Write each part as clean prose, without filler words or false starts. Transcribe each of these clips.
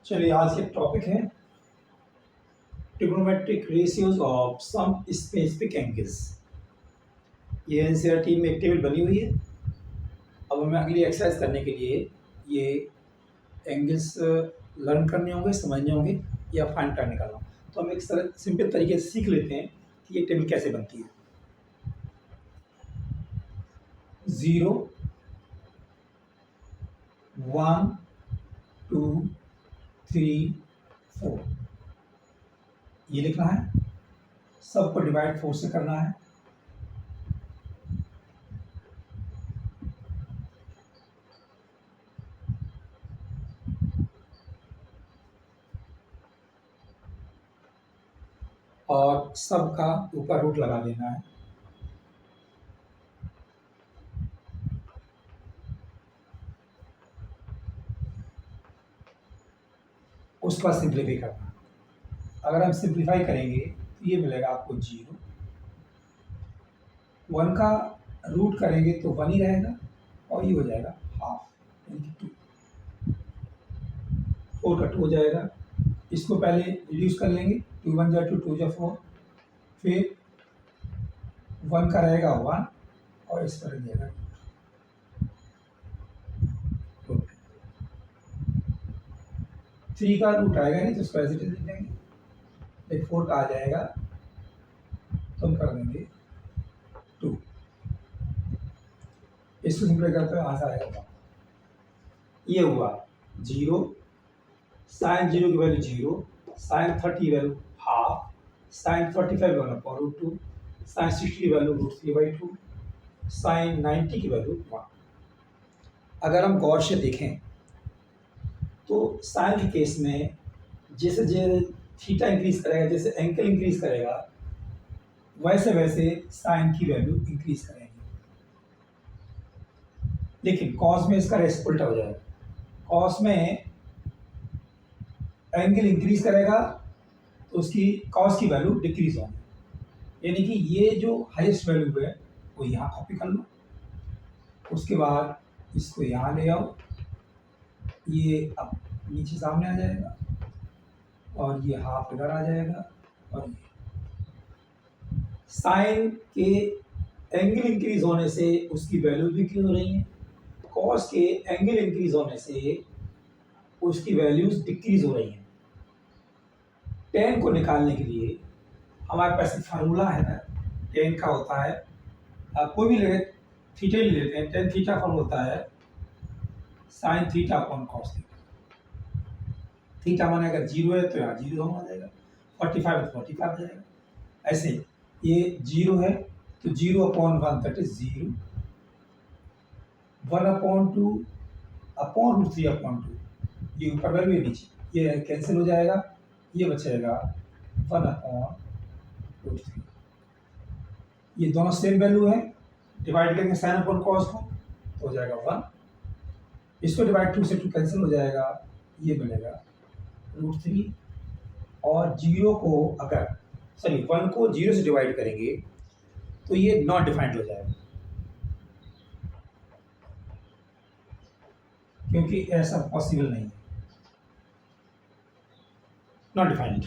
चलिए आज के टॉपिक है trigonometric ratios of some specific angles. ये एनसीईआरटी में एक टेबल बनी हुई है। अब हमें अगली एक्सरसाइज करने के लिए ये एंगल्स लर्न करने होंगे, समझने होंगे या फाइंड करने का। तो हम एक सरल सिंपल तरीके से सीख लेते हैं कि ये टेबल कैसे बनती है। 0 1 2 3 4 ये लिखना है, सबको डिवाइड 4 से करना है। और सबका ऊपर रूट लगा देना है। उसका सिंप्लीफाई करना है। अगर हम सिंप्लीफाई करेंगे तो ये मिलेगा आपको 0। 1 का रूट करेंगे तो 1 ही रहेगा और ये हो जाएगा हाफ, यानी कि 2। 4 का 2 हो जाएगा। इसको पहले रिड्यूस कर लेंगे, 2 1 जा 2, 2 जा 4। फिर 1 का रहेगा 1 और इस पर रख जाएगा रूट। 3 का रूट आएगा नहीं तो इसको ऐसे लिख देंगे। 4 का आ जाएगा तो हम कर देंगे 2। इसको सिंपल करते हैं, आंसर आएगा। ये हुआ 0, साइन 0 की value 0, sine 30 value half, sine 45 value √2, sine 60 की वैल्यू √3/2, साइन 90 की वैल्यू 1। अगर हम गौर से देखें तो साइन के केस में जैसे जैसे थीटा इंक्रीज करेगा, जैसे एंगल इंक्रीज करेगा, वैसे वैसे साइन की वैल्यू इंक्रीज करेगी। लेकिन कॉस में इसका रेस उल्टा हो जाएगा। कॉस में एंगल इंक्रीज करेगा तो उसकी कॉस की वैल्यू डिक्रीज होगी, यानी कि ये जो हाईएस्ट वैल्यू है वो यहाँ कॉपी कर लो। उसके बाद इसको यहाँ ले आओ, ये अब नीचे सामने आ जाएगा और ये हाफ इधर आ जाएगा। और ये साइन के एंगल इंक्रीज होने से उसकी वैल्यू डिक्रीज हो रही है, कॉस के एंगल इंक्रीज होने से उसकी वैल्यूज डिक्रीज हो रही हैं। टेन को निकालने के लिए हमारे पास एक फार्मूला है ना, टेन का होता है, कोई भी ले, थीटा ले लेते हैं। टेन थीटा फॉर्म होता है sine theta upon cos theta. Theta माने अगर 0 है तो यहाँ 0 होना आ जाएगा, 45 है तो 45 आ जाएगा। ऐसे ये 0 है तो 0/1 दैट इज 0, 1/2 अपॉन √3/2, ये ऊपर वैल्यू है नीचे, ये कैंसिल हो जाएगा, ये बचेगा 1/√3। ये दोनों सेम वैल्यू है, डिवाइड करेंगे साइन अपॉन कॉस को तो हो जाएगा 1। इसको डिवाइड 2 से 2 कैंसिल हो जाएगा, ये बनेगा √3। और 0 को अगर 1 को 0 से डिवाइड करेंगे तो ये नॉट डिफाइंड हो जाएगा, क्योंकि ऐसा पॉसिबल नहीं है। Not defined.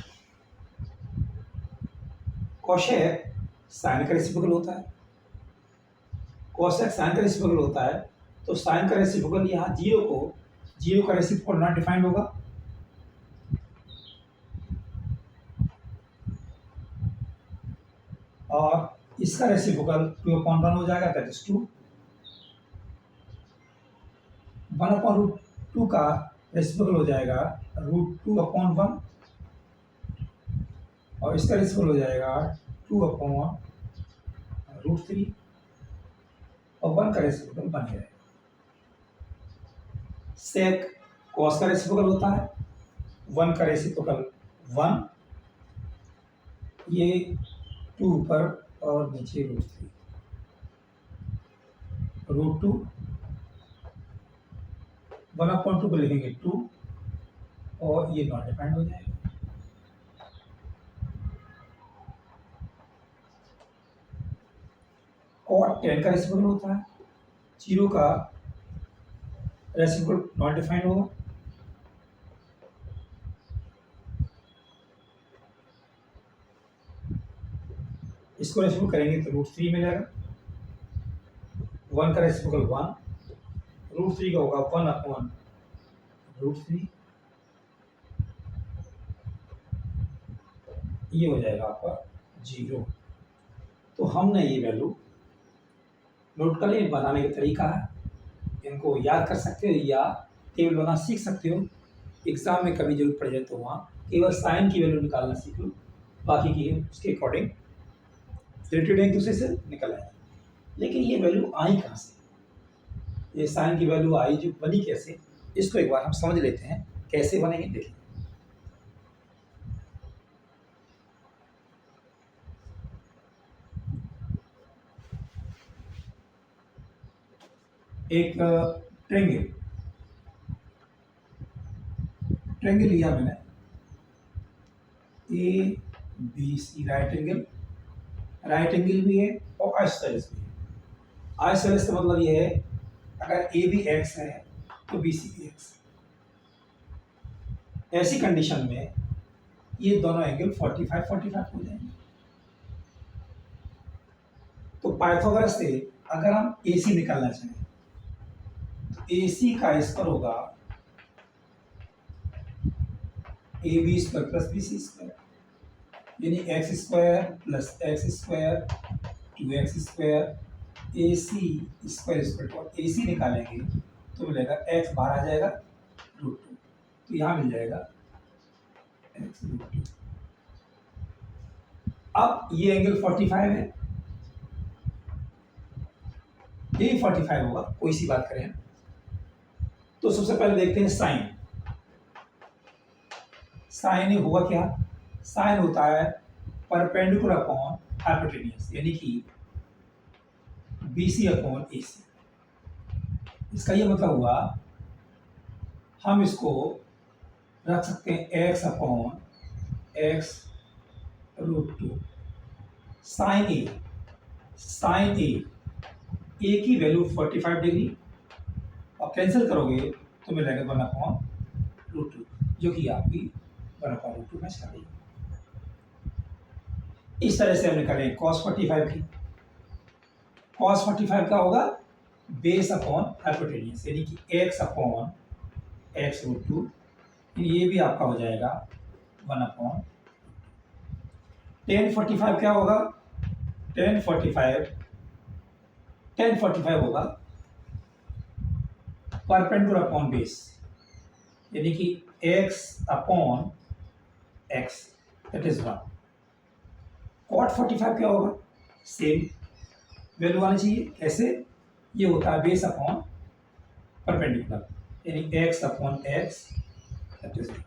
कोशेक साइन का रेसिप्रोकल होता है, कोसेक साइन का रेसिप्रोकल होता है, तो साइन का रेसिप्रोकल यहाँ 0 का रेसिप्रोकल नॉट डिफाइंड होगा। और इसका रेसिप्रोकल 2/1 हो जाएगा, दैट इज 2। 1/√2 का रेसिप्रोकल हो जाएगा √2/1 और इसका रेसिप्रोकल हो जाएगा 2/√3 और 1 का रेसिप्रोकल बन जाएगा। सेक कॉस का रेसिप्रोकल होता है, 1 का रेसिप्रोकल 1, ये 2 ऊपर और नीचे √3, √2, 1/2 को लिखेंगे 2 और ये नॉट डिफाइंड हो जाएगा। कॉट 10 का रेसिप्रोकल होता है, 0 का रेसिप्रोकल नॉट डिफाइंड होगा। इसको रेसिप्रोकल करेंगे तो √3 मिलेगा, 1 का रेसिप्रोकल 1, √3 का होगा 1/√3, ये हो जाएगा आपका 0। तो हमने ये वैल्यू नोट कर लिया। बनाने का तरीका है, इनको याद कर सकते हो या टेबल बनाना सीख सकते हो। एग्जाम में कभी जरूरत पड़ जाए तो वहाँ केवल साइन की वैल्यू निकालना सीख लो, बाकी की उसके अकॉर्डिंग रिलेटेड एक दूसरे से निकल आए। लेकिन ये वैल्यू आई कहाँ से, ये साइन की वैल्यू आई जो बनी कैसे, इसको एक बार हम समझ लेते हैं कैसे बनेंगे। देखिए एक ट्रेंगल लिया मैंने, A B C, right angle भी है और आइसोसेलेस भी है। आइसोसेलेस का मतलब ये है अगर ए बी एक्स है तो बी सी भी एक्स। ऐसी कंडीशन में ये दोनों एंगल 45 हो जाएंगे। तो पाइथागोरस से अगर हम ए सी निकालना चाहें तो ए सी का स्क्वायर होगा A B square plus B C square, यानी x square plus x square 2x square A C square square. और ए सी निकालेंगे तो मिलेगा एक्स बाहर आ जाएगा √2, तो यहाँ मिल जाएगा एक्स √2। अब ये एंगल 45 है, ये 45 होगा, कोई सी बात करें। तो सबसे पहले देखते हैं साइन। साइन होगा क्या, साइन होता है परपेंडिकुलर अपॉन हाइपोटेन्यूज, यानी कि BC अपॉन AC। इसका ये मतलब हुआ हम इसको रख सकते हैं x अपॉन x √2 साइन ए की वैल्यू 45 डिग्री, और कैंसिल करोगे तो मिलेगा 1/√2, जो कि आपकी 1/√2 मैच कर रही है। इस तरह से हम निकालें cos 45 की। cos 45 का होगा बेस अपॉन हाइपोटेन्यूज, यानी कि x अपॉन x √2, ये भी आपका हो जाएगा 1/। tan 45 क्या होगा, tan 45 होगा परपेंडिकुलर अपॉन बेस, यानी कि x upon x, that is 1। cot 45 क्या होगा, सेम वैल्यू आनी चाहिए। कैसे, ये होता है बेस अपॉन परपेंडिकुलर, यानी x upon x, that is 1।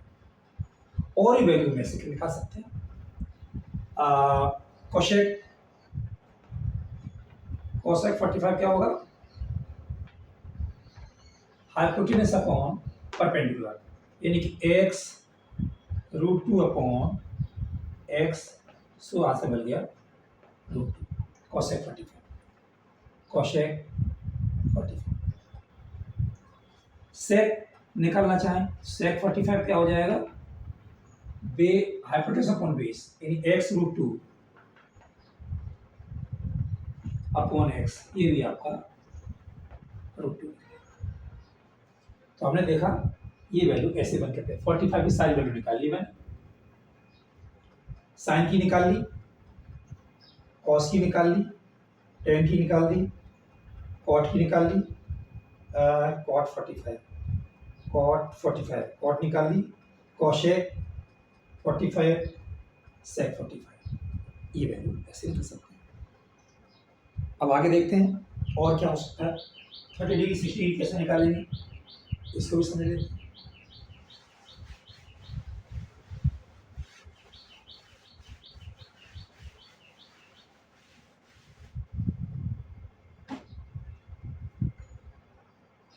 और ही वैल्यू में से निकाल सकते हैं। कोशेक 45 क्या होगा, हाइपोटेन्यूज अपॉन परपेंडिकुलर, यानी कि x √2 अपॉन x, सो यहाँ से मिल गया √2 कोशेक 45। सेक निकालना चाहें, सेक 45 क्या हो जाएगा, हाइपोटेन्यूज अपॉन बेस, यानी x √2 अपॉन x, ये भी आपका √2। तो हमने देखा ये वैल्यू ऐसे बन के 45 की सारी वैल्यू निकाल ली मैंने। साइन की निकाल ली, कॉस की निकाल ली, टेन की निकाल दी, कॉट की निकाल ली, कॉट 45 कॉट निकाल ली, कॉशेक 45, सेक 45, ये वैल्यू ऐसे निकल सकते हैं। अब आगे देखते हैं और क्या हो सकता है। 30 डिग्री 60 डिग्री कैसे निकालेंगे, इसको भी समझ लेते हैं।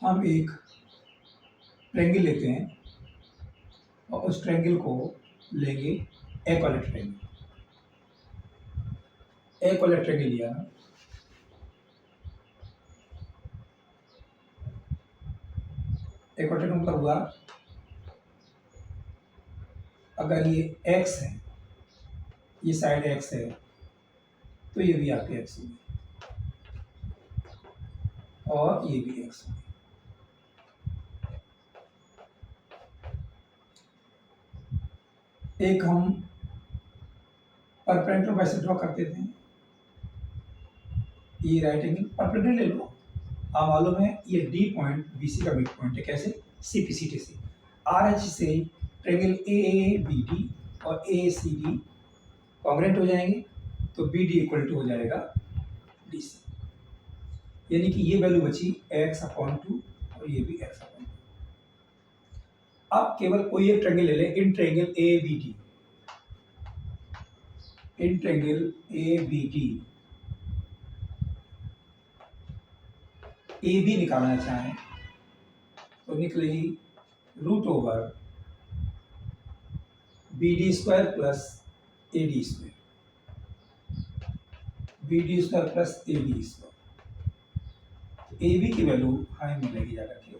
हम एक ट्रायंगल लेते हैं और उस ट्रायंगल को लेंगे इक्विलैटरल ट्रायंगल। इक्विलैटरल ट्रायंगल लिया, इक्विलैटरल मतलब हुआ अगर ये x है, ये साइड x है तो ये भी आपकी एक्स होगी और ये भी एक्स होगी। एक हम परपेंडिकुलर वैसे ड्रॉ करते थे, ये राइट एंगल परपेंडिकुलर ले लो। हाँ मालूम है ये डी पॉइंट बीसी का मिड पॉइंट है, कैसे? सीपीसीटी से। आर एच से ट्रेंगल ए बी डी और ए सी डी कॉन्ग्रेंट हो जाएंगे, तो बी डी इक्वल टू हो जाएगा डी सी, यानी कि ये वैल्यू बची एक्स अपॉन टू और ये भी एक्स अपॉन टू। अब केवल कोई एक ट्रेंगल ले लें, in triangle A B D, in triangle A B D A B निकालना चाहें तो निकलेगी root over B D square plus A D square, B D square plus A D square. A B की value हमें मिलेगी जाकर के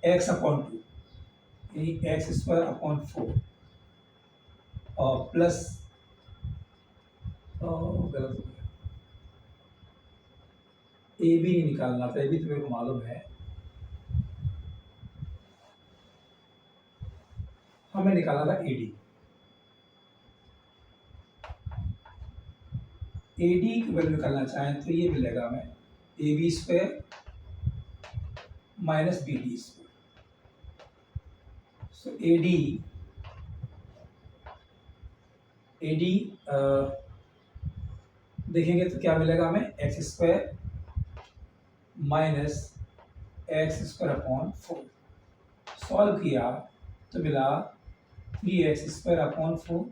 x upon two, यानी एक्स स्क्वायर अपॉन 4 और प्लस गलत हो गया, ए बी नहीं निकालना था, ए बी तो मेरे को मालूम है, हमें निकालना था ए डी। ए डी की वैल्यू निकालना चाहें तो ये मिलेगा हमें A B square minus B D square. So A D देखेंगे तो क्या मिलेगा हमें, x square minus x square upon 4। Solve किया तो मिला 3x स्क्वायर अपॉन 4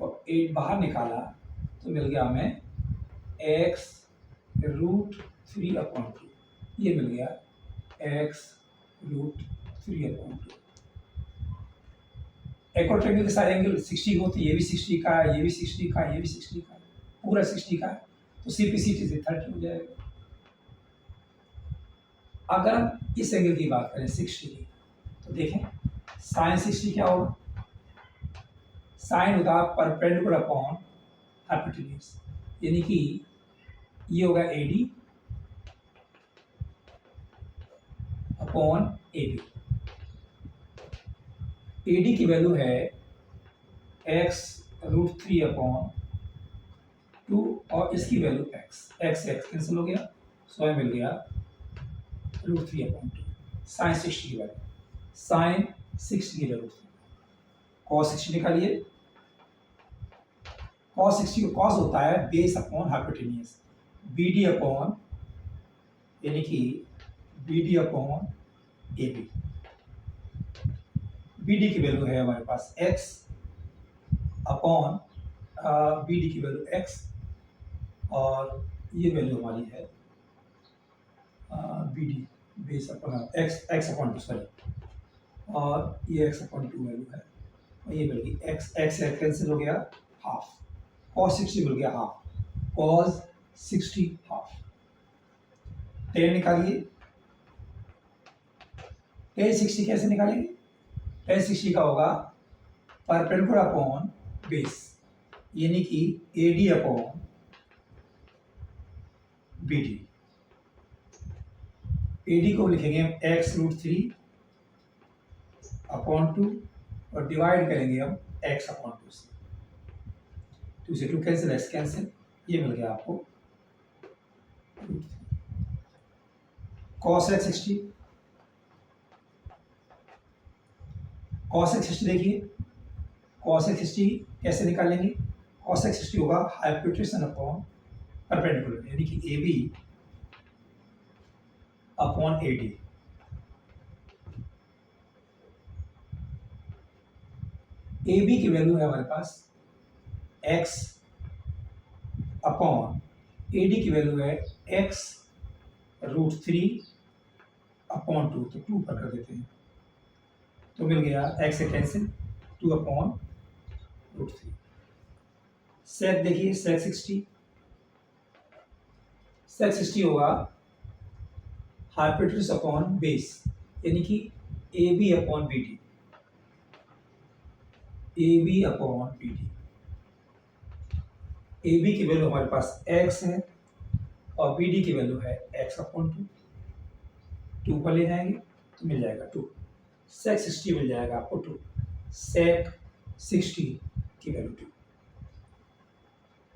और 8 बाहर निकाला तो मिल गया हमें x रूट 3 अपॉन 2, ये मिल गया x रूट 3 अपॉन 2। एक और ट्रेंगल के सारे एंगल 60 होते, ये भी 60 का है, ये भी 60 का है, ये भी 60 का है, पूरा 60 का है, तो सीपीसीटी से 30 हो जाएगा। अगर हम इस एंगल की बात करें 60 की, तो देखें साइन 60 क्या होगा, साइन होगा परपेंडिकुलर अपॉन हाइपोटेन्यूज, यानी कि ये होगा A D upon A B. A D की वैल्यू है एक्स रूट 3 अपॉन 2 और इसकी value x, x x cancel हो गया, सो मिल गया रूट 3 अपॉन 2। साइन 60 की वैल्यू, साइन 60 की वैल्यू, कॉस 60 निकालिए, कॉस 60 को कॉस होता है base upon hypotenuse, B D upon, यानी कि B D upon A B. B D की वैल्यू है हमारे पास x अपॉन बी डी की वैल्यू x और ये वैल्यू हमारी है B D base upon x upon 2 sorry, और ये x अपॉन 2 वैल्यू है और ये वैल्यू x कैंसिल हो गया, हाफ, cos 60 मिल गया हाफ, cos 60 हाफ। टेन निकालिए, टेन 60 कैसे निकालेंगे, टेन 60 का होगा परपेंडिकुलर अपॉन बेस, यानी कि A D upon B D. A D को लिखेंगे हम एक्स रूट 3 अपॉन 2 और डिवाइड करेंगे हम एक्स अपॉन 2 से, 2 से 2 कैंसिल, एक्स कैंसिल, ये मिल गया आपको root 3। Cos x 60, cos x 60 देखिए, कॉस एक्स 60 कैसे निकालेंगे, कॉस एक्स 60 होगा हाइपोटेन्यूज अपॉन परपेंडिकुलर, यानी कि A B upon A D. A B की वैल्यू है हमारे पास x अपॉन ए डी की वैल्यू है x रूट 3 अपॉन 2, तो 2 पर कर देते हैं तो मिल गया x से कैंसिल, 2 अपॉन रूट 3। सेक देखिए, सेक 60, सेक 60 होगा हाइपोटेन्यूज अपॉन बेस, यानी कि A B upon B D. A B upon B D. A B की वैल्यू हमारे पास x है और बी डी की वैल्यू है x अपॉन 2। 2 पर ले जाएंगे तो मिल जाएगा 2। सेक 60 मिल जाएगा आपको 2। सेक 60 की वैल्यू 2।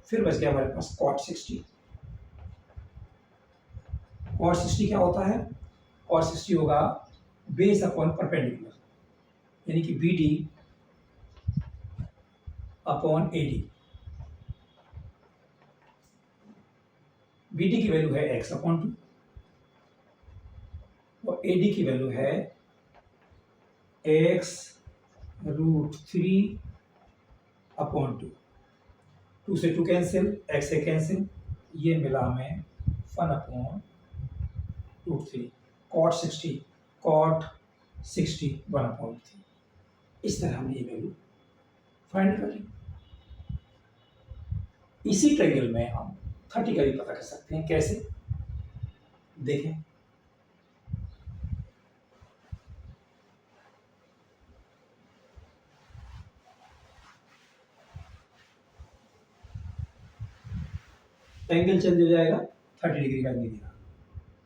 फिर बच गया हमारे पास कॉट 60। कॉट 60 क्या होता है? कॉट 60 होगा बेस अपॉन परपेंडिकुलर, यानी कि B D upon A D. B D की वैल्यू है x अपॉन 2 और ए डी की वैल्यू है x रूट 3 अपॉन 2। 2 से 2 कैंसिल, x से कैंसिल, ये मिला हमें 1 अपॉन रूट 3। Cot 60 1 upon 3। इस तरह हमने ये वैल्यू फाइंड कर ली। इसी ट्रायंगल में हम 30 का भी पता कर सकते हैं। कैसे? देखें, एंगल चेंज हो जाएगा, 30 डिग्री का एंगल देगा,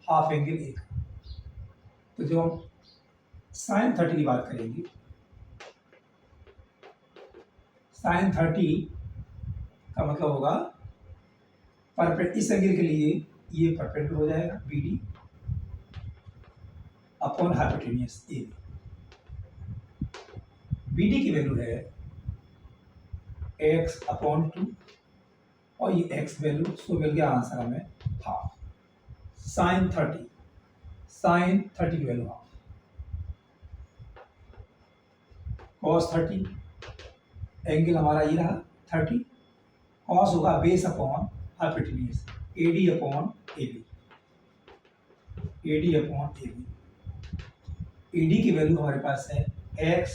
हाफ एंगल एक। तो जो हम साइन 30 की बात करेंगे, साइन 30 का मतलब होगा परपेंडिकुलर। इस एंगल के लिए ये परपेंडिकुलर हो जाएगा B D upon hypotenuse A B. B D की वैल्यू है x अपॉन 2 और ये x वैल्यू, सो मिल गया आंसर हमें हाफ। साइन 30 की वैल्यू हाफ। कॉस 30, एंगल हमारा ये रहा 30। कॉस होगा base upon hypotenuse A D upon A B. A D upon A B. A D की वैल्यू हमारे पास है x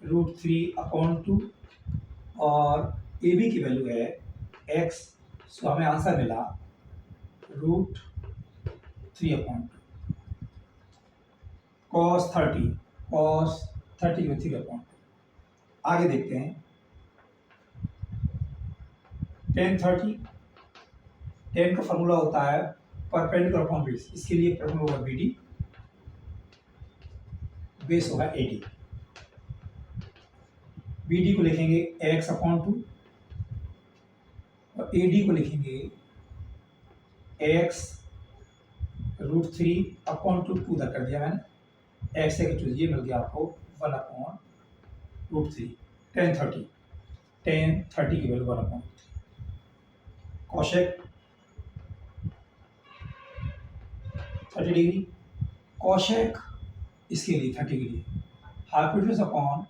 रूट 3 अपॉन 2 और ए बी की वैल्यू है x, सो हमें आंसर मिला रूट 3 अपॉन 2। कॉस 30 में 3 अपॉन 2। आगे देखते हैं टेन 30। टेन का फॉर्मूला होता है परपेंडिकुलर अपॉन बेस। इसके लिए फॉर्मूला होगा बी डी, बेस होगा ए डी। बी डी को लिखेंगे x अपॉन 2 और ए डी को लिखेंगे x रूट 3 अपॉन 2 उधर कर दिया मैंने, x से ये मिल गया आपको 1 अपॉन रूट 3। टेन 30 की value 1 upon 3। Cosec 30 degree. Cosec इसके लिए 30 डिग्री। हाइपोटेन्यूस अपॉन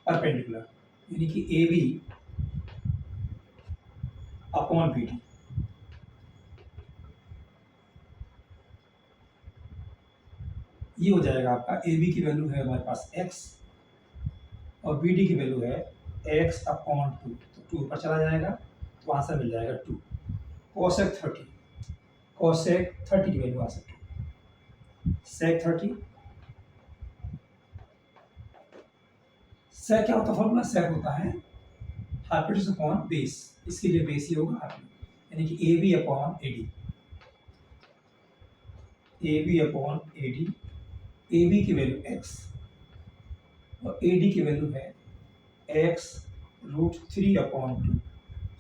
परपेंडिकुलर, यानी कि A B upon B D. ये हो जाएगा आपका, ए बी की वैल्यू है हमारे पास x और बी डी की वैल्यू है x अपॉन 2, तो 2 ऊपर चला जाएगा तो आंसर मिल जाएगा 2। कोसेक 30 की वैल्यू आ सकती है। सेक 30, सेक क्या होता है? फॉर्मूला सेक होता है हाइपोटेन्यूस अपॉन बेस। इसके लिए बेस ही होगा हाइपोटेन्यूस, यानी कि A B upon A D. A B upon A D. A B की वैल्यू x और ए डी की वैल्यू है x root 3 upon 2,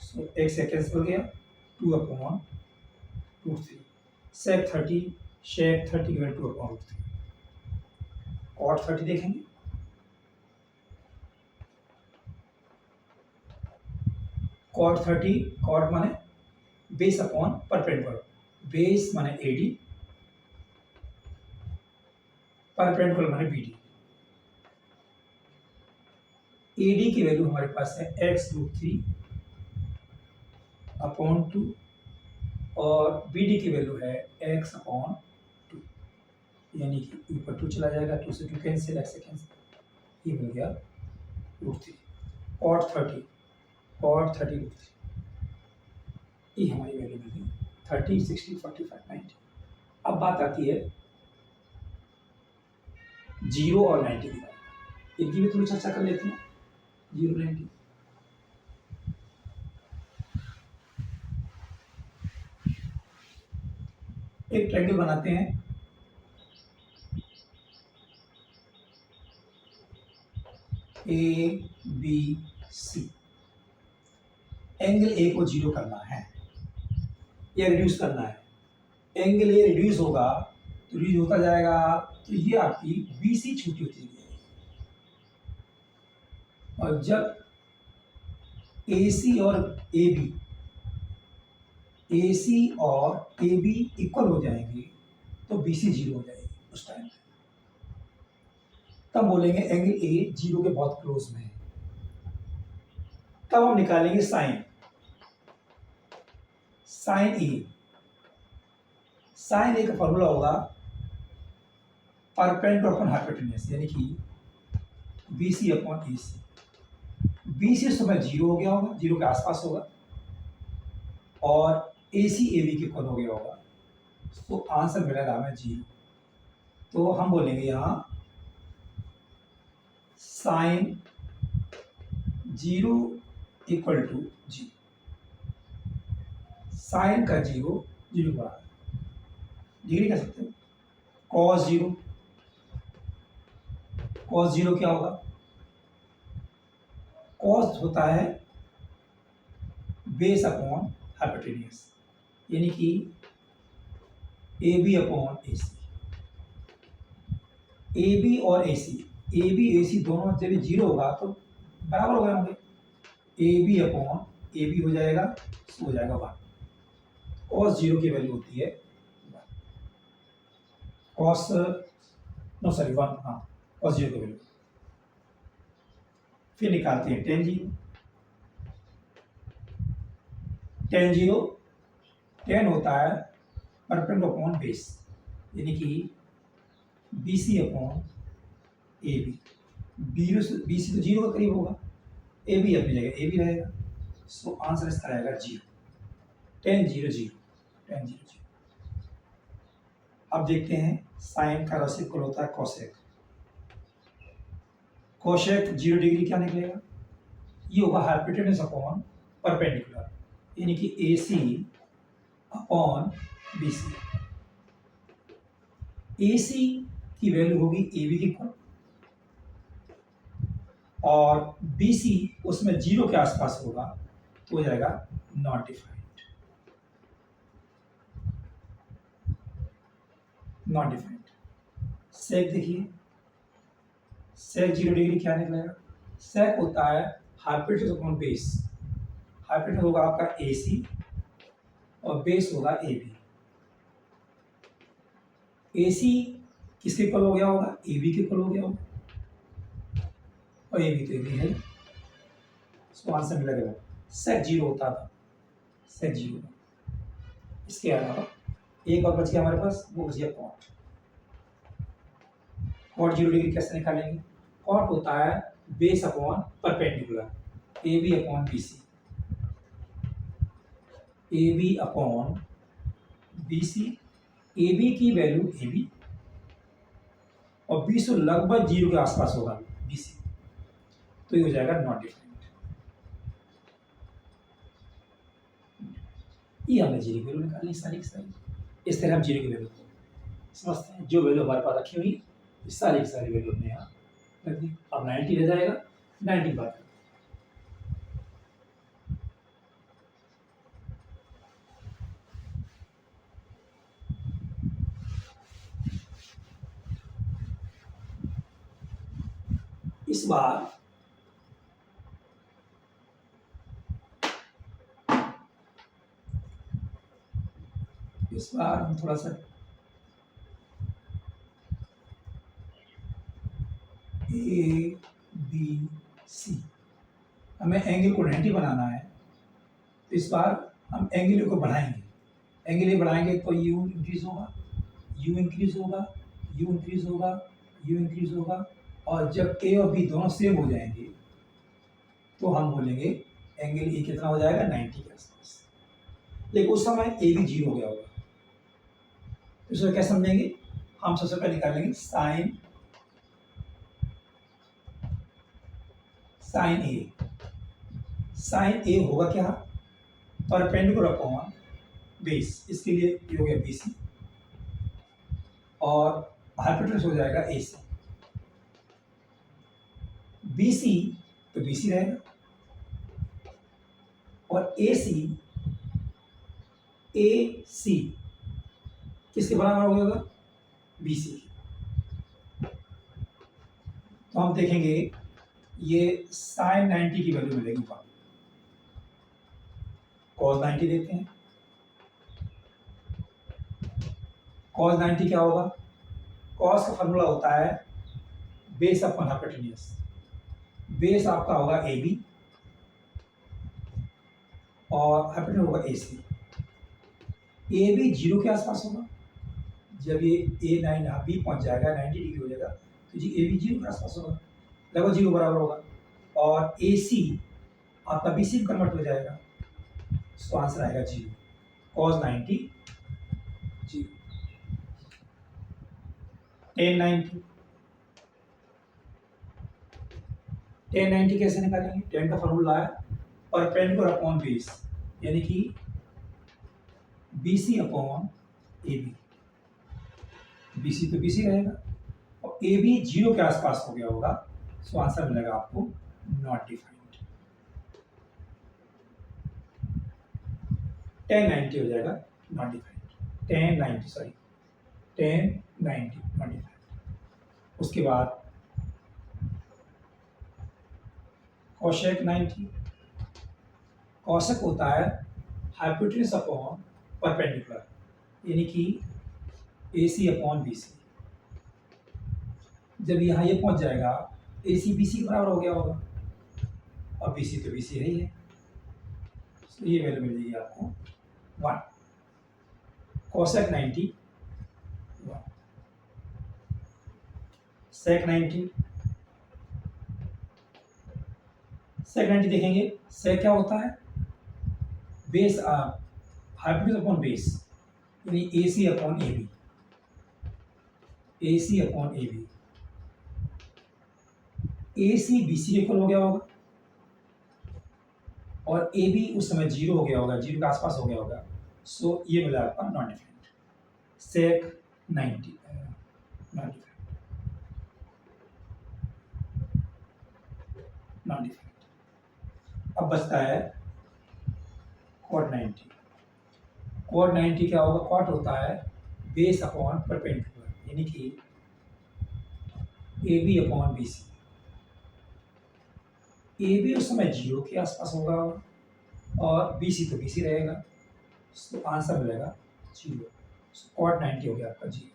so x से कैंसिल हो गया, 2 अपॉन रूट 3। सेक 30 की वैल्यू 2 अपॉन रूट 3। कॉट 30 देखेंगे, कॉट 30, कॉट माने बेस अपॉन परपेंडिकुलर। बेस माने ए डी, परपेंडिकुलर माने बी डी। ए डी की वैल्यू हमारे पास है x रूट 3 अपॉन 2 और बी डी की वैल्यू है x अपॉन 2, यानी कि ऊपर 2 चला जाएगा, 2 से 2 कैंसिल, x से कैंसिल, ये मिल गया रूट 3। कॉट 30 रूट 3, ये हमारी वैल्यू मिल गई 30, 60, 45, 90। अब बात आती है 0 और 90 की बात, इनकी भी थोड़ी चर्चा कर लेते हैं। 090। एक ट्रायंगल बनाते हैं, ए बी सी। एंगल ए को 0 करना है या रिड्यूस करना है। एंगल ए रिड्यूस होगा तो रिड्यूस होता जाएगा, तो ये आपकी बी सी छोटी होती जाएगी। और जब ए सी और ए बी, ए सी और ए बी इक्वल हो जाएंगे तो बी सी 0 हो जाएगी उस टाइम पे। तब बोलेंगे एंगल ए 0 के बहुत क्लोज में है। तब हम निकालेंगे साइन, साइन ए। साइन ए का फॉर्मूला होगा परपेंडिकुलर अपॉन हाइपोटेन्यूज, यानी कि B C upon A C. B सी उस समय 0 हो गया होगा, 0 के आसपास होगा, और ए सी ए बी के इक्वल हो गया होगा, तो आंसर मिलेगा हमें 0। तो हम बोलेंगे यहाँ साइन 0 इक्वल टू 0। साइन का 0 0 बराबर, डिग्री कह सकते हो। कॉस 0, कॉस 0 क्या होगा? कॉस होता है बेस अपॉन हाइपोटेन्यूज, यानी कि A B upon A C. A B और A C, A B A सी दोनों जब 0 होगा तो बराबर हो गए होंगे। A B upon A B हो जाएगा, हो जाएगा 1। कॉस 0 की वैल्यू होती है 1। कॉस नो सॉरी 1, हाँ, कॉस 0 की वैल्यू। फिर निकालते हैं टेन 0। टेन 0, टेन होता है परपेंडिकुलर अपॉन बेस, यानी कि B C upon A B. B C तो 0 के करीब होगा, ए बी अपनी जगह ए बी रहेगा, सो आंसर इसका रहेगा 0। Ten 0 0, ten 0 0। अब देखते हैं साइन का रेसिप्रोकल होता है कोसेक। कोसेक 0 डिग्री क्या निकलेगा? ये होगा हाइपोटेन्यूज अपॉन परपेंडिकुलर, यानी कि ए सी अपॉन बी सी। ए सी की वैल्यू होगी ए बी की इक्वल, और बी सी उसमें 0 के आसपास होगा, तो हो जाएगा not defined. Not defined. Sec देखिए, सेक 0 डिग्री क्या निकलेगा? सेक होता है हाइपोटेन्यूज अपॉन बेस। हाइपोटेन्यूज होगा आपका ए सी और बेस होगा ए बी। ए सी किसके इक्वल हो गया होगा? ए बी के इक्वल हो गया होगा, और ए बी तो ए बी है, इसको आंसर मिलेगा। सेक 0 होता था, सेक 0। इसके अलावा एक और बच गया हमारे पास, वो बच गया कॉट। कॉट 0 डिग्री कैसे निकालेंगे? कॉट होता है base upon perpendicular, A B upon B C. A B upon B C, A B की वैल्यू ए बी और बी से लगभग 0 के आसपास होगा बी सी, तो ये हो जाएगा नॉट डिफाइंड। ये हमने 0 की वैल्यू निकाली सारी की सारी। इस तरह हम 0 की वैल्यू को समझते हैं। जो वैल्यू हमारे पास रखी हुई ये सारी की सारी वैल्यू हमने यहाँ रख दी। अब 90 रह जाएगा, 90 बात। इस बार हम थोड़ा सा ए बी सी, हमें एंगल को 90 बनाना है, तो इस बार हम एंगल को बढ़ाएंगे। एंगल बढ़ाएंगे तो यू इंक्रीज होगा, यू इंक्रीज होगा, यू इंक्रीज होगा, यू इंक्रीज होगा, और जब ए और बी दोनों सेम हो जाएंगे तो हम बोलेंगे एंगल ए कितना हो जाएगा? 90 के आसपास। लेकिन उस समय ए भी 0 हो गया होगा, तो इसको क्या समझेंगे? हम सबसे पहले निकालेंगे साइन साइन ए, साइन ए होगा क्या, परपेंडिकुलर अपॉन बेस, इसके लिए ये हो गया बी सी और हाइपोटेनस हो जाएगा ए सी। बी सी तो बी सी रहेगा और ए सी किसके बराबर हो जाएगा, बी सी। तो हम देखेंगे ये साइन 90 की वैल्यू मिलेगी, कॉस 90 देखते हैं। कॉस 90 क्या होगा, कॉस का फॉर्मूला होता है बेस अपॉन हाइपोटेन्यूज। बेस आपका होगा ए बी और हाइपोटेन्यूज होगा ए सी। ए बी 0 के आसपास होगा, जब ये ए 9 बी पहुंच जाएगा 90 डिग्री हो जाएगा तो जी ए बी 0 के आसपास होगा, लगभग 0 बराबर होगा। और ए सी आपका बी सी में कन्वर्ट हो जाएगा, तो आंसर आएगा 0, कॉस 90 0। टेन 90 कैसे निकालेंगे, टेन का फॉर्मूला है परपेंडिकुलर अपॉन बेस, यानी कि B C upon A B. B C तो बी सी रहेगा और ए बी 0 के आसपास हो गया होगा, सो आंसर मिलेगा आपको नॉट डिफाइंड। 1090 हो जाएगा नॉट डिफाइंड, 1090 नॉट डिफाइंड। उसके बाद कॉशेक 90, कॉशेक होता है हाइपोटेन्यूज अपॉन परपेंडिकुलर, यानी कि ए सी अपॉन बी सी। जब यहाँ ये पहुंच जाएगा ए सी बी सी बराबर हो गया होगा और बी सी तो बी सी है ही है, तो ये वैल्यू मिल जाएगी आपको 1, कॉसेक 90 1, सेक 90। सेक 90 देखेंगे, सेक क्या होता है, बेस हाइपोटेन्यूज अपॉन बेस, यानी A C upon A B, A C upon A B. A C B C equal हो गया होगा और ए बी उस समय 0 हो गया होगा, 0 के आसपास हो गया होगा, सो ये मिला आपका not defined, sec 90 not defined. अब बचता है क्वाड 90। क्वाड 90 क्या होगा, क्वाड होता है बेस अपॉन परपेंडिकुलर, यानी कि A B upon B C. A B उस समय 0 के आसपास होगा और बी सी तो बी सी रहेगा, तो आंसर मिलेगा 0, क्वाड 90 हो गया आपका 0।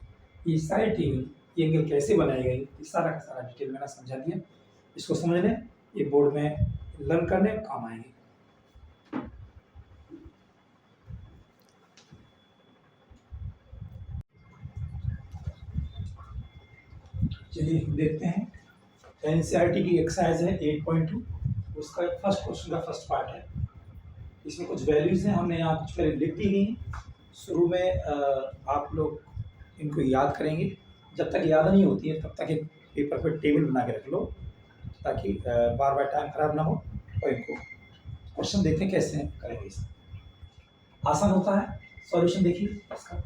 ये सारी टेबल, ये एंगल कैसे बनाई गई, ये सारा का सारा डिटेल मैंने समझा दिया, इसको समझ लें, ये बोर्ड में लर्न करने काम आएंगे। चलिए देखते हैं, एनसीईआरटी की एक्सरसाइज है 8.2, उसका फर्स्ट क्वेश्चन का फर्स्ट पार्ट है। इसमें कुछ वैल्यूज हैं, हमने यहाँ कुछ वैल्यू लिख दी गई हैं। शुरू में आप लोग इनको याद करेंगे, जब तक याद नहीं होती है तब तक एक पेपर पर टेबल बना के रख लो, ताकि बार बार टाइम खराब ना हो। और इनको क्वेश्चन देखते हैं कैसे करेंगे। इसे आसान होता है, सॉल्यूशन देखिए इसका।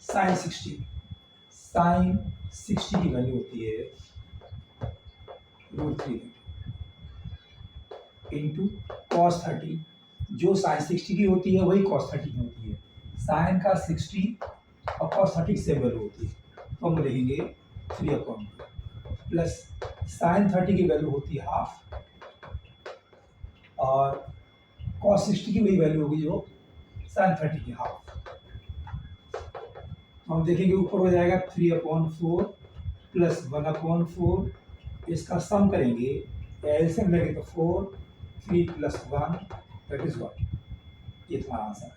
साइन 60 की वैल्यू होती है √3 इंटू कॉस 30। जो साइन 60 की होती है वही कॉस 30 की होती है। साइन का 60 और कॉस 30 से वैल्यू होती है, तो हम लिखेंगे 3/2 प्लस साइन 30 की वैल्यू होती है हाफ और कॉस 60 की वही वैल्यू होगी जो साइन 30 की हाफ। हम देखेंगे ऊपर हो जाएगा 3/4 प्लस 1/4, इसका सम करेंगे एलसीएम लेंगे तो 4, 3 + 1 दैट इज व्हाट, ये तुम्हारा आंसर है।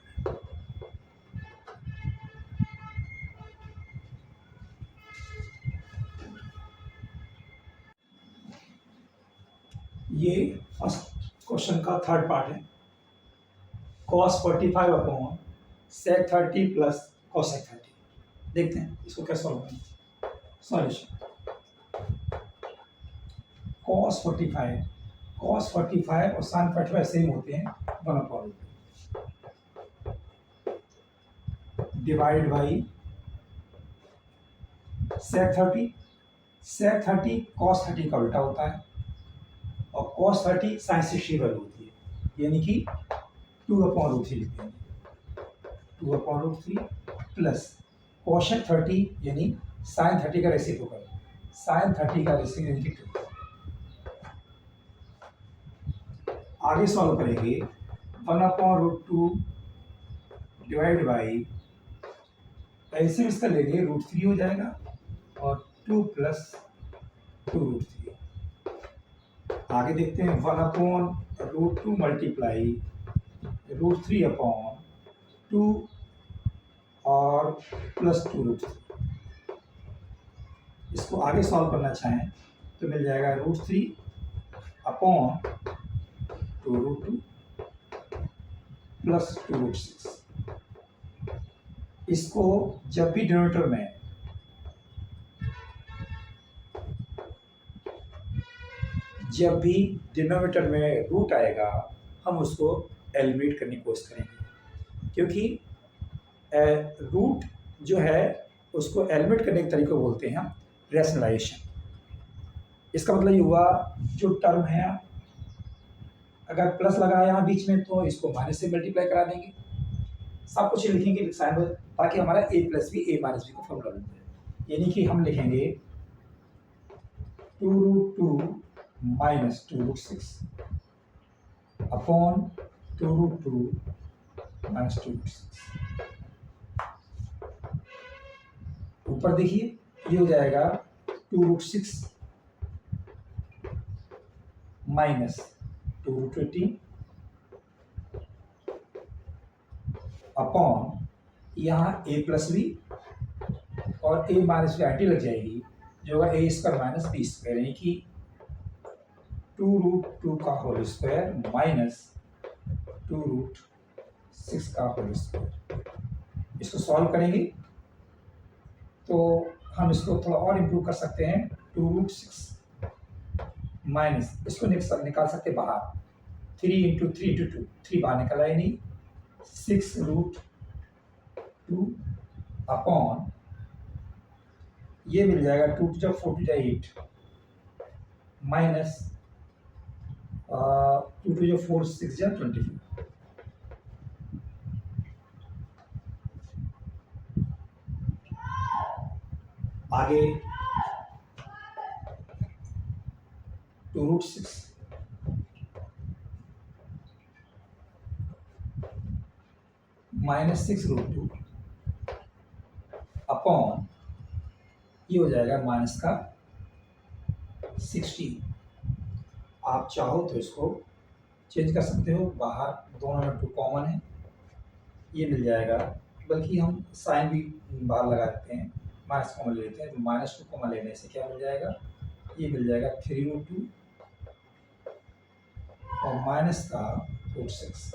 ये फर्स्ट क्वेश्चन का थर्ड पार्ट है, cos 45/sec 30 प्लस cosec 30। देखते हैं इसको कैसे सॉल्व करें। सॉल्यूशन कॉस 45 और साइन 45 सेम होते हैं, 1/2 डिवाइड बाई सेक 30 कॉस 30 का उल्टा होता है और कॉस 30 साइन 60 वैल्यू होती है, यानी कि 2/√3 लिखते हैं, 2/√3 प्लस कोशेंट 30 यानी साइन 30 का रेसिप्रोकल, साइन 30 का रेसिप्रोकल। आगे सॉल्व करेंगे 1/√2 डिवाइड बाई, ऐसे इसका लेंगे √3 हो जाएगा और 2 + 2√3। आगे देखते हैं 1/√2 मल्टीप्लाई √3/2 और प्लस 2√3। इसको आगे सॉल्व करना चाहें तो मिल जाएगा √3/2√2 प्लस 2√6। इसको जब भी डिनोमिनेटर में रूट आएगा हम उसको एलिमिनेट करने की कोशिश करेंगे, क्योंकि रूट जो है उसको एलिमिनेट करने के तरीके को बोलते हैं हम रैशनलाइजेशन। इसका मतलब ये हुआ जो टर्म है अगर प्लस लगा है यहाँ बीच में तो इसको माइनस से मल्टीप्लाई करा देंगे, सब कुछ लिखेंगे साइन में, ताकि हमारा a + b a - b का फॉर्मूला बन जाए। यानी कि हम लिखेंगे 2√2 - 2√6 अपॉन 2√2 - 2√6। ऊपर देखिए ये हो जाएगा 2√6 माइनस 2√18 अपॉन यहाँ a + b और a - b आंटी लग जाएगी जो होगा a² - b², यानी कि 2√2 का होल स्क्वायर माइनस 2√6 का होल स्क्वायर। इसको सॉल्व करेंगे तो हम इसको थोड़ा और इम्प्रूव कर सकते हैं। 2√6 माइनस इसको निकाल सकते हैं बाहर, 3 × 3 × 2, 3 बाहर निकला ही नहीं, 6√2 अपॉन ये मिल जाएगा 2 × 4 = 8 माइनस 2 × 4 = 6 = 24। आगे 2√6 माइनस 6√2 अपॉन ये हो जाएगा माइनस का 16। आप चाहो तो इसको चेंज कर सकते हो, बाहर दोनों में 2 कॉमन है, ये मिल जाएगा, बल्कि हम साइन भी बाहर लगा देते हैं, माइनस कॉमन ले लेते हैं, तो -2 कॉमन लेने से क्या मिल जाएगा, ये मिल जाएगा 3√2 और माइनस का √6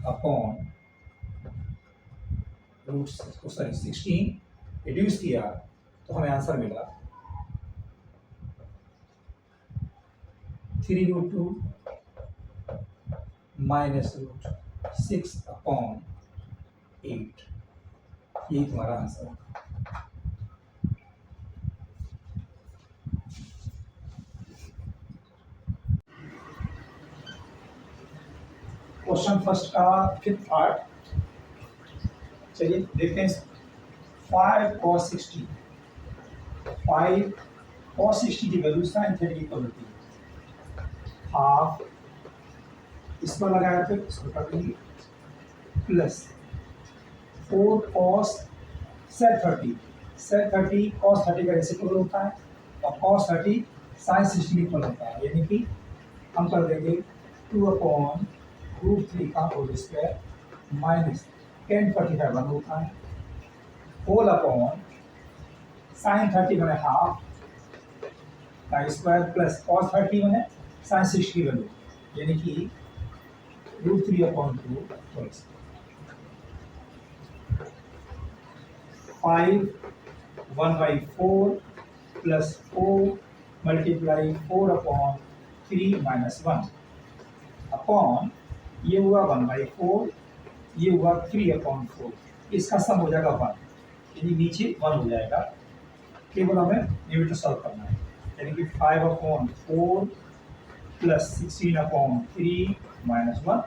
अपॉन √16 रिड्यूस किया तो हमें आंसर मिला 3√2 माइनस √6 अपॉन 8। यही तुम्हारा आंसर है। क्वेश्चन फर्स्ट का 5th पार्ट, चलिए देखते हैं। 5 cos 60 की वैल्यू साइन 30 की होती है, हाफ इसको लगाया तो इसको कर देंगे प्लस 4 cos sec 30 cos 30 का रेसिप्रोकल होता है और cos 30 sin 60 इक्वल होता है, यानी कि हम कर देंगे 2/√3 का होल स्क्वायर माइनस tan 45 1 होता है होल अपॉन sin 30 मैंने हाफ का स्क्वायर प्लस cos 30 मैंने sin 60 की वैल्यू, यानी कि √3/2 whole square. 5 1/4 plus 4 multiply 4/3 minus 1 upon ये हुआ 1/4, ये हुआ 3/4, इसका सम हो जाएगा 1, यानी नीचे 1 हो जाएगा। केवल हमें न्यूमरेटर सॉल्व करना है, यानी कि 5/4 प्लस 16/3 माइनस 1।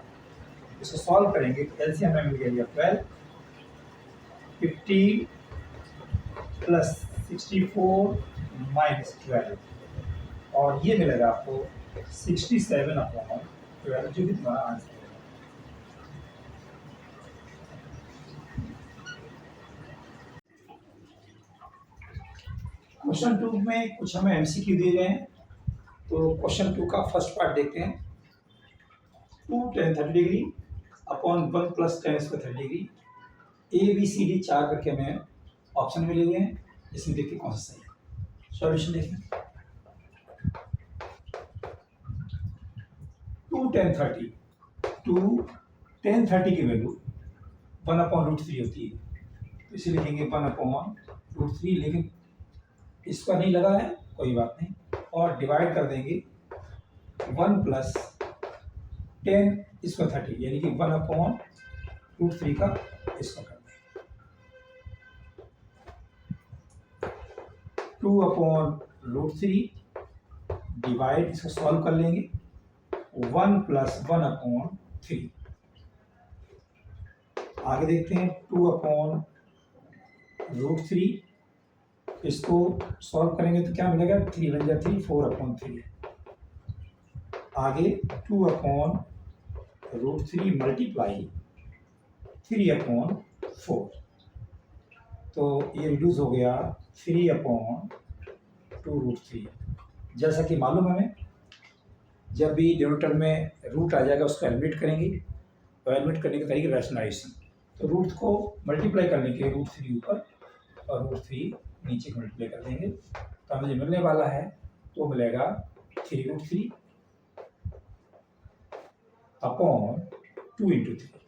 इसको सॉल्व करेंगे तो एलसीएम में मिल गया 12, 50 प्लस 64 माइनस 12, और ये मिलेगा आपको 67/12, जो कि तुम्हारा आंसर है। क्वेश्चन 2 में कुछ हमें एमसीक्यू दिए गए हैं, तो क्वेश्चन 2 का फर्स्ट पार्ट देखते हैं। 2 tan 30 degree upon 1 plus tan square 30 degree, A B C D 4 करके हमें ऑप्शन मिले हुए हैं, इसमें देखिए कौन सा सही है। सॉल्यूशन देखिए। 2 tan 30 की वैल्यू 1/√3 होती है, तो इसे लिखेंगे 1/√3, लेकिन इसका नहीं लगा है, कोई बात नहीं, और डिवाइड कर देंगे 1 प्लस tan स्क्वायर 30, यानी कि 1/√3 का स्क्वायर कर देंगे। 2/√3 डिवाइड, इसको सॉल्व कर लेंगे, 1 प्लस 1/3। आगे देखते हैं 2/√3, इसको सॉल्व करेंगे तो क्या मिलेगा, 3 बन जाए 3, 4/3। आगे 2/√3 मल्टीप्लाई 3/4, तो ये रिड्यूस हो गया 3/2√3। जैसा कि मालूम हमें, जब भी डिनोमिनेटर में रूट आ जाएगा उसको एलिमिनेट करेंगे, तो एलिमिनेट करने के तरीके रैशनलाइजेशन, तो रूट को मल्टीप्लाई करने के √3 ऊपर और √3 नीचे को मल्टीप्लाई कर देंगे, तो हमें जो मिलने वाला है तो मिलेगा 3√3 अपॉन 2 × 3,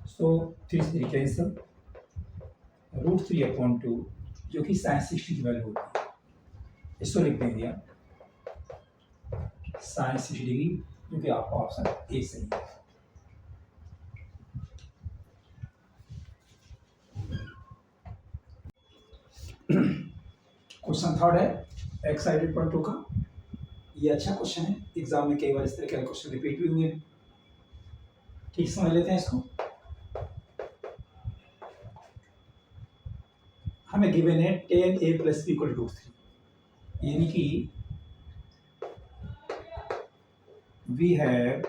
सो 3 कैंसिल, √3/2, जो कि sin60 की वैल्यू होती है, इसको लिख देंगे sin60 डिग्री, जो कि आपका ऑप्शन ए सही है। क्वेश्चन थर्ड है एक्साइटेड पॉइंट 2 का। ये अच्छा क्वेश्चन है, एग्जाम में कई बार इस तरह के क्वेश्चन रिपीट भी हुए हैं। ठीक समझ लेते हैं इसको। हमें गिवन है tan a plus b equal to √3, यानी कि we have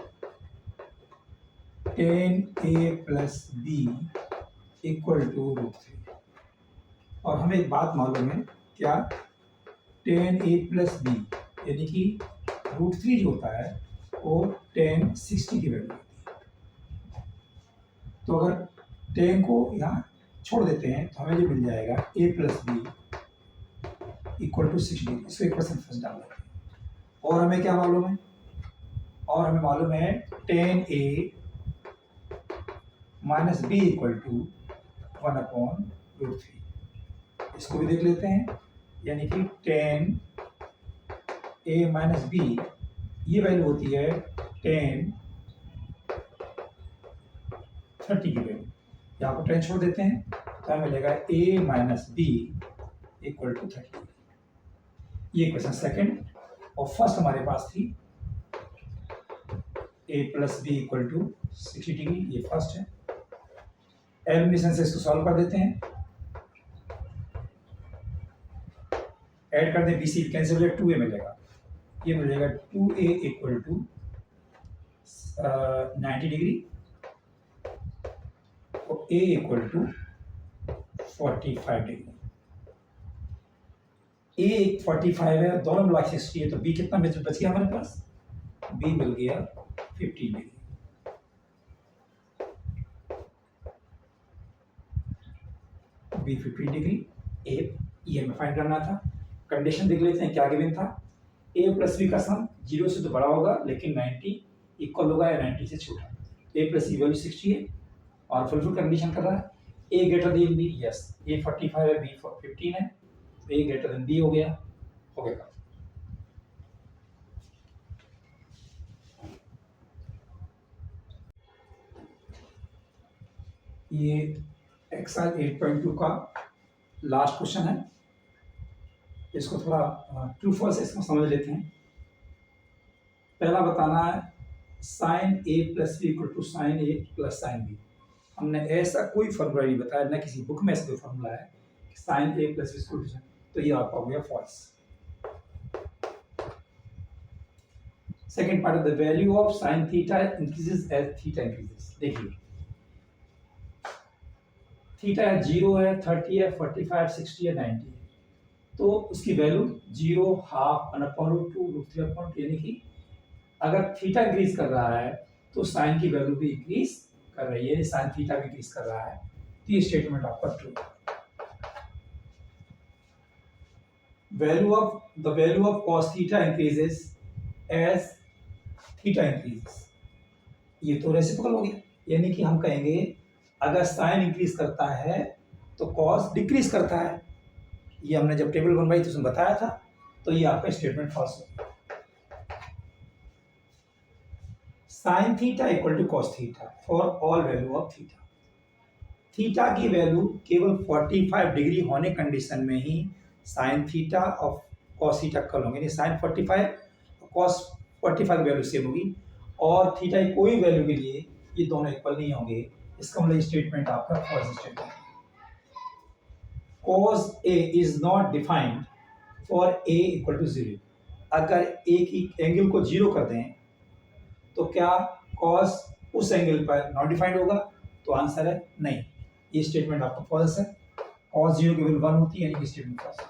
tan a plus b equal to √3, और हमें एक बात मालूम है, क्या, tan a प्लस b, यानी कि √3 जो होता है वो tan60 की वैल्यू होती है। तो अगर tan को यहाँ छोड़ देते हैं तो हमें जो मिल जाएगा a plus b equal to 60, इसको 1% फर्स्ट डाल देते हैं। और हमें क्या मालूम है, और हमें मालूम है tan a minus b equal to 1/√3, इसको भी देख लेते हैं, यानी कि tan a माइनस b, ये वैल्यू होती है tan30 की वैल्यू, यहाँ पर tan छोड़ देते हैं तो हमें मिलेगा a minus b equal to 30। ये क्वेश्चन सेकंड, और फर्स्ट हमारे पास थी a plus b equal to 60 degree, ये फर्स्ट है। एलिमिनेशन से इसको सॉल्व कर देते हैं, ऐड कर दें, BC कैंसिल हो जाए, 2a मिलेगा, ये मिल जाएगा 2a इक्वल टू 90 डिग्री, और a equal to 45 degree. a 45 है, दोनों मिला 60 है, तो b कितना बच गया हमारे पास, b मिल गया 15 डिग्री। b 15 डिग्री, a ये हमें फाइंड करना था। कंडीशन देख लेते हैं क्या गिवन था, a प्लस b का सम 0 से तो बड़ा होगा, लेकिन 90 इक्वल होगा या 90 से छोटा। a प्लस b वैल्यू 60 है, और फुलफिल कंडीशन कर रहा है, a greater than b, yes, a 45 है, b 15 है, तो a ग्रेटर देन b हो गया। ओके, ये एक्सरसाइज 8.2 का लास्ट क्वेश्चन है। इसको थोड़ा ट्रू फॉल्स इसको समझ लेते हैं। पहला बताना है sine A plus B equal to sine A plus sine B. हमने ऐसा कोई फॉर्मूला नहीं बताया, न किसी बुक में ऐसा कोई फॉर्मूला है कि sine A plus B equal to, तो ये आपका हो गया false. Second part, the value of sine theta increases as theta increases. देखिए थीटा 0 है, 30 है, 45, 60 है, 90 है, तो उसकी वैल्यू 0, हाफ, 1/2, √3/2, यानी कि अगर थीटा इंक्रीज कर रहा है तो साइन की वैल्यू भी इंक्रीज कर रही है, साइन थीटा भी इंक्रीज कर रहा है। तो ये स्टेटमेंट आपका ट्रू है। The value of cos theta increases as theta increases. ये तो रेसिप्रोकल हो गया, यानी कि हम कहेंगे अगर साइन इंक्रीज करता है तो कॉस डिक्रीज करता है। ये हमने जब टेबल बनवाई तो उसमें बताया था, तो ये आपका स्टेटमेंट फॉल्स हो। Sine theta equal to cos theta for all value of theta. Theta की वैल्यू केवल 45 डिग्री होने कंडीशन में ही साइन थीटा और कॉस थीटा कल होंगे, यानी साइन 45 कॉस 45 वैल्यू सेम होगी, और थीटा की कोई वैल्यू के लिए ये दोनों इक्वल नहीं होंगे। इसका मतलब स्टेटमेंट आपका फॉल्स स्टेटमेंट है। cos A is not defined for A equal to 0। अगर A की एंगल को 0 कर दें तो क्या cos उस एंगल पर नॉट डिफाइंड होगा? तो आंसर है नहीं। ये स्टेटमेंट आपका फॉल्स है। cos 0 की वैल्यू 1 होती है, यानी कि स्टेटमेंट फॉल्स है।